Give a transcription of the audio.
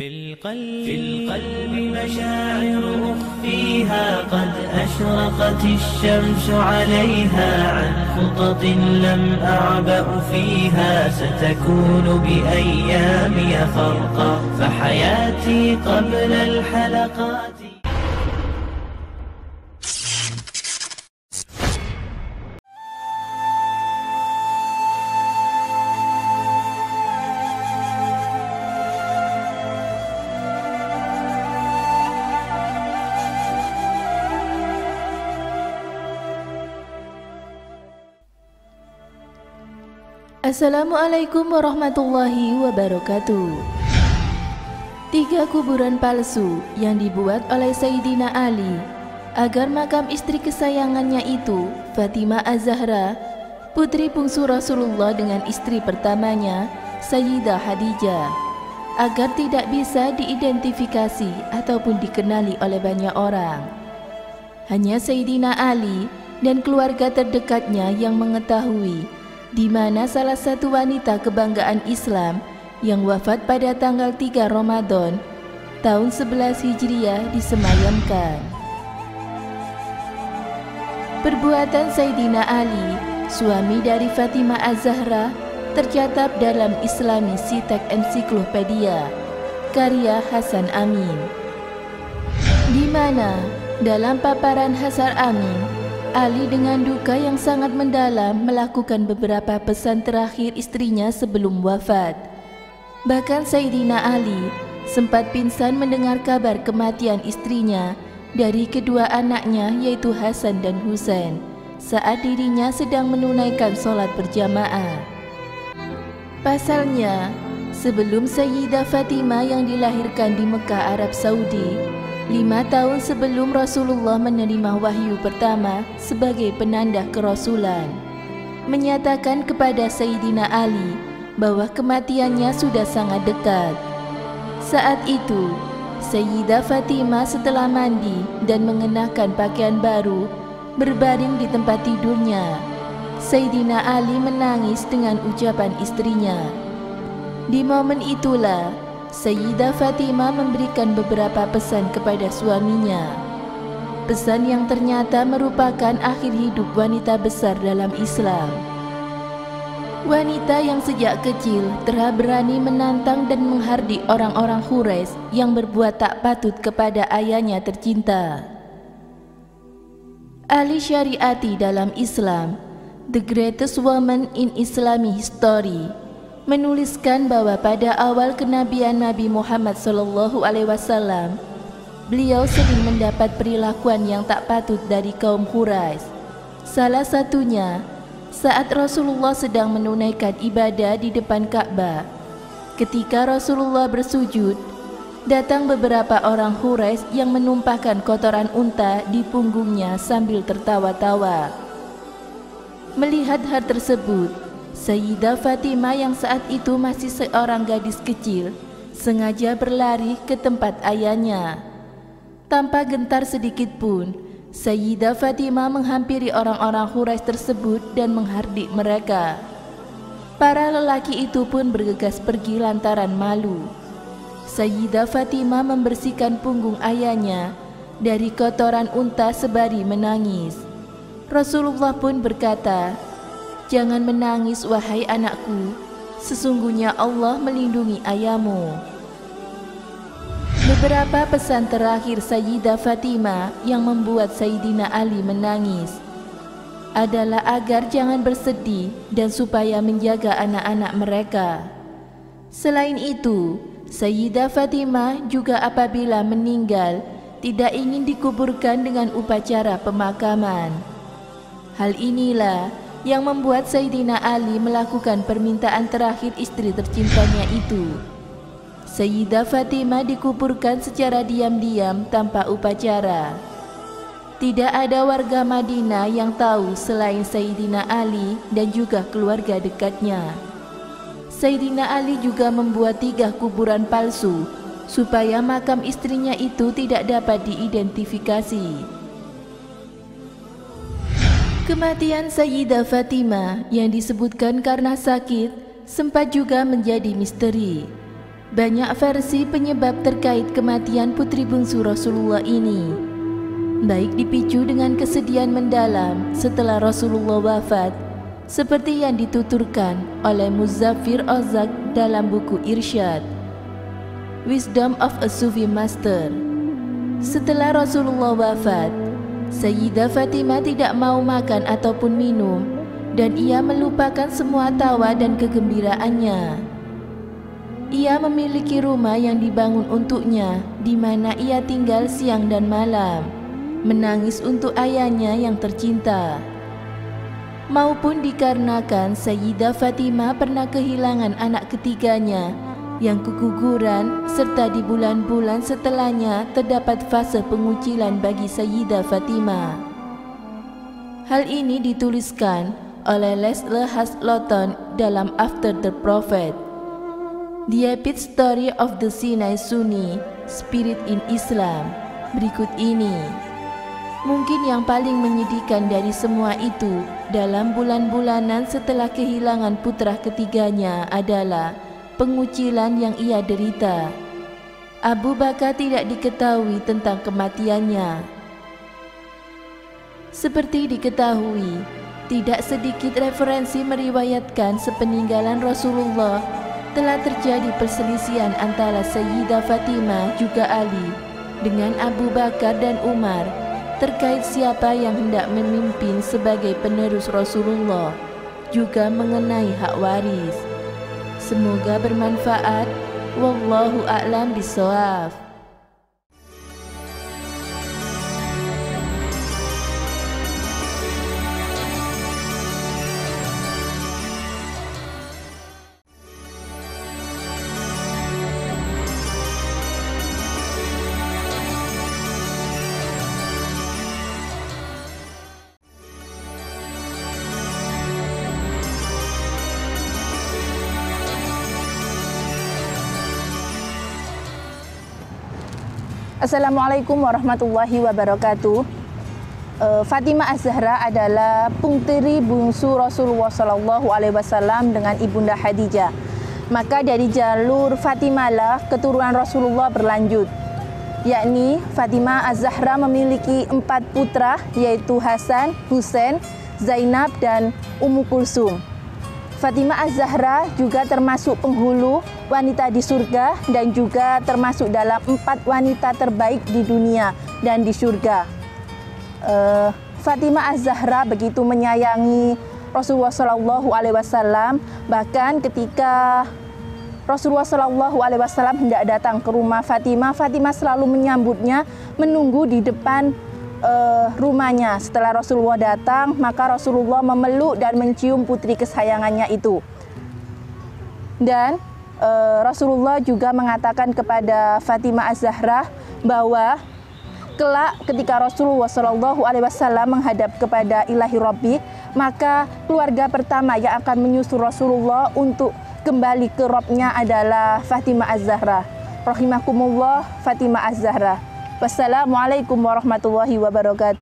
في القلب مشاعر أخفيها قد أشرقت الشمس عليها عن خطط لم أعبأ فيها ستكون بأيامي خرقا فحياتي قبل الحلقات. Assalamualaikum warahmatullahi wabarakatuh. 3 kuburan palsu yang dibuat oleh Sayyidina Ali agar makam istri kesayangannya itu, Fatimah Az-Zahra, putri bungsu Rasulullah dengan istri pertamanya, Sayyidah Khadijah, agar tidak bisa diidentifikasi ataupun dikenali oleh banyak orang. Hanya Sayyidina Ali dan keluarga terdekatnya yang mengetahui di mana salah satu wanita kebanggaan Islam yang wafat pada tanggal 3 Ramadan tahun 11 Hijriah disemayamkan. Perbuatan Sayyidina Ali, suami dari Fatimah Az-Zahra, tercatat dalam Islami Sitek Ensiklopedia karya Hasan Amin, di mana dalam paparan Hasan Amin, Ali dengan duka yang sangat mendalam melakukan beberapa pesan terakhir istrinya sebelum wafat. Bahkan Sayyidina Ali sempat pingsan mendengar kabar kematian istrinya dari kedua anaknya yaitu Hasan dan Husain saat dirinya sedang menunaikan sholat berjamaah. Pasalnya, sebelum Sayyidah Fatimah yang dilahirkan di Mekah, Arab Saudi, 5 tahun sebelum Rasulullah menerima wahyu pertama sebagai penanda kerasulan, menyatakan kepada Sayyidina Ali bahwa kematiannya sudah sangat dekat. Saat itu, Sayyidah Fatimah setelah mandi dan mengenakan pakaian baru, berbaring di tempat tidurnya. Sayyidina Ali menangis dengan ucapan istrinya. Di momen itulah Sayyidah Fatimah memberikan beberapa pesan kepada suaminya. Pesan yang ternyata merupakan akhir hidup wanita besar dalam Islam. Wanita yang sejak kecil telah berani menantang dan menghardik orang-orang Quraisy yang berbuat tak patut kepada ayahnya tercinta. Ahli Syariati dalam Islam, The Greatest Woman in Islamic History, menuliskan bahwa pada awal kenabian Nabi Muhammad SAW, beliau sering mendapat perilakuan yang tak patut dari kaum Quraisy. Salah satunya saat Rasulullah sedang menunaikan ibadah di depan Ka'bah. Ketika Rasulullah bersujud, datang beberapa orang Quraisy yang menumpahkan kotoran unta di punggungnya sambil tertawa-tawa. Melihat hal tersebut, Sayyidah Fatimah yang saat itu masih seorang gadis kecil sengaja berlari ke tempat ayahnya. Tanpa gentar sedikit pun, Sayyidah Fatimah menghampiri orang-orang Quraisy tersebut dan menghardik mereka. Para lelaki itu pun bergegas pergi lantaran malu. Sayyidah Fatimah membersihkan punggung ayahnya dari kotoran unta sembari menangis. Rasulullah pun berkata, "Jangan menangis wahai anakku, sesungguhnya Allah melindungi ayahmu." Beberapa pesan terakhir Sayyidah Fatimah yang membuat Sayyidina Ali menangis adalah agar jangan bersedih dan supaya menjaga anak-anak mereka. Selain itu, Sayyidah Fatimah juga apabila meninggal tidak ingin dikuburkan dengan upacara pemakaman. Hal inilah yang membuat Sayyidina Ali melakukan permintaan terakhir istri tercintanya itu. Sayyidah Fatimah dikuburkan secara diam-diam tanpa upacara. Tidak ada warga Madinah yang tahu selain Sayyidina Ali dan juga keluarga dekatnya. Sayyidina Ali juga membuat 3 kuburan palsu supaya makam istrinya itu tidak dapat diidentifikasi. Kematian Sayyidah Fatimah yang disebutkan karena sakit sempat juga menjadi misteri. Banyak versi penyebab terkait kematian putri bungsu Rasulullah ini, baik dipicu dengan kesedihan mendalam setelah Rasulullah wafat, seperti yang dituturkan oleh Muzaffir Ozak dalam buku Irsyad, Wisdom of a Sufi Master. Setelah Rasulullah wafat, Sayyidah Fatimah tidak mau makan ataupun minum, dan ia melupakan semua tawa dan kegembiraannya. Ia memiliki rumah yang dibangun untuknya, di mana ia tinggal siang dan malam, menangis untuk ayahnya yang tercinta. Maupun dikarenakan Sayyidah Fatimah pernah kehilangan anak ketiganya yang keguguran, serta di bulan-bulan setelahnya terdapat fase pengucilan bagi Sayyidah Fatimah. Hal ini dituliskan oleh Leslie Haslotton dalam After the Prophet, The Epic Story of the Sinai Sunni Spirit in Islam. Berikut ini. Mungkin yang paling menyedihkan dari semua itu dalam bulan-bulanan setelah kehilangan putra ketiganya adalah pengucilan yang ia derita. Abu Bakar tidak diketahui tentang kematiannya. Seperti diketahui, tidak sedikit referensi meriwayatkan sepeninggalan Rasulullah telah terjadi perselisihan antara Sayyidah Fatimah juga Ali dengan Abu Bakar dan Umar terkait siapa yang hendak memimpin sebagai penerus Rasulullah, juga mengenai hak waris. Semoga bermanfaat. Wallahu a'lam bishawab. Assalamualaikum warahmatullahi wabarakatuh. Fatimah Az-Zahra adalah putri bungsu Rasulullah SAW dengan Ibunda Khadijah. Maka dari jalur Fatimah lah keturunan Rasulullah berlanjut, yakni Fatimah Az-Zahra memiliki 4 putra, yaitu Hasan, Husain, Zainab, dan Ummu Kulsum. Fatimah Az-Zahra juga termasuk penghulu wanita di surga dan juga termasuk dalam 4 wanita terbaik di dunia dan di surga. Fatimah Az-Zahra begitu menyayangi Rasulullah SAW, bahkan ketika Rasulullah SAW hendak datang ke rumah Fatimah, Fatimah selalu menyambutnya, menunggu di depan rumahnya. Setelah Rasulullah datang, maka Rasulullah memeluk dan mencium putri kesayangannya itu. Dan Rasulullah juga mengatakan kepada Fatimah Az-Zahra bahwa kelak ketika Rasulullah SAW menghadap kepada Ilahi Rabbi, maka keluarga pertama yang akan menyusul Rasulullah untuk kembali ke Rabbnya adalah Fatimah Az-Zahra. Rahimakumullah, Fatimah Az-Zahra. Wassalamualaikum warahmatullahi wabarakatuh.